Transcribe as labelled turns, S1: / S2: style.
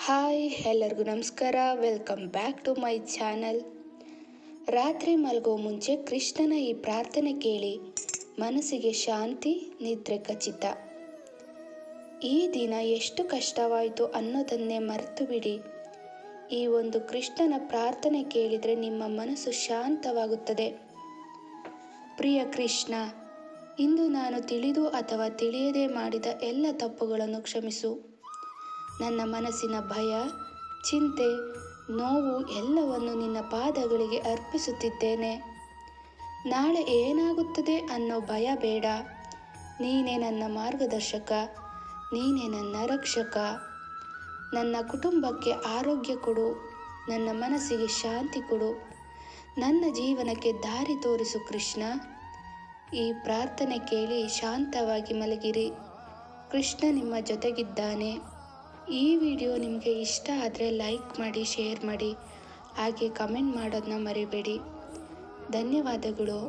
S1: Hi ಎಲ್ಲರಿಗೂ ನಮಸ್ಕಾರ. Welcome back to my channel. ರಾತ್ರಿ ಮಲಗೋ ಮುಂಚೆ ಕೃಷ್ಣನ ಈ ಪ್ರಾರ್ಥನೆ ಕೇಳಿ ಮನಸ್ಸಿಗೆ ಶಾಂತಿ, ನಿದ್ರೆ ಖಚಿತ. ಈ ದಿನ ಎಷ್ಟು ಕಷ್ಟವಾಯಿತು ಅನ್ನೋದನ್ನೇ ಮರೆತು ಬಿಡಿ. ಈ ಒಂದು ಕೃಷ್ಣನ ಪ್ರಾರ್ಥನೆ ಕೇಳಿದರೆ ನಿಮ್ಮ ಮನಸ್ಸು ಶಾಂತವಾಗುತ್ತದೆ. ಪ್ರಿಯ ಕೃಷ್ಣ, ಇಂದು ನಾನು ತಿಳಿದು ಅಥವಾ ತಿಳಿಯದೆ ಮಾಡಿದ ಎಲ್ಲ ತಪ್ಪುಗಳನ್ನು ಕ್ಷಮಿಸು. ನನ್ನ ಮನಸ್ಸಿನ ಭಯ, ಚಿಂತೆ, ನೋವು ಎಲ್ಲವನ್ನು ನಿನ್ನ ಪಾದಗಳಿಗೆ ಅರ್ಪಿಸುತ್ತಿದ್ದೇನೆ. ನಾಳೆ ಏನಾಗುತ್ತದೆ ಅನ್ನೋ ಭಯ ಬೇಡ. ನೀನೇ ನನ್ನ ಮಾರ್ಗದರ್ಶಕ, ನೀನೇ ನನ್ನ ರಕ್ಷಕ. ನನ್ನ ಕುಟುಂಬಕ್ಕೆ ಆರೋಗ್ಯ ಕೊಡು, ನನ್ನ ಮನಸ್ಸಿಗೆ ಶಾಂತಿ ಕೊಡು, ನನ್ನ ಜೀವನಕ್ಕೆ ದಾರಿ ತೋರಿಸು ಕೃಷ್ಣ. ಈ ಪ್ರಾರ್ಥನೆ ಕೇಳಿ ಶಾಂತವಾಗಿ ಮಲಗಿರಿ. ಕೃಷ್ಣ ನಿಮ್ಮ ಜೊತೆಗಿದ್ದಾನೆ. ಈ ವಿಡಿಯೋ ನಿಮಗೆ ಇಷ್ಟ ಆದರೆ ಲೈಕ್ ಮಾಡಿ, ಶೇರ್ ಮಾಡಿ, ಹಾಗೆ ಕಮೆಂಟ್ ಮಾಡೋದನ್ನ ಮರಿಬೇಡಿ. ಧನ್ಯವಾದಗಳು.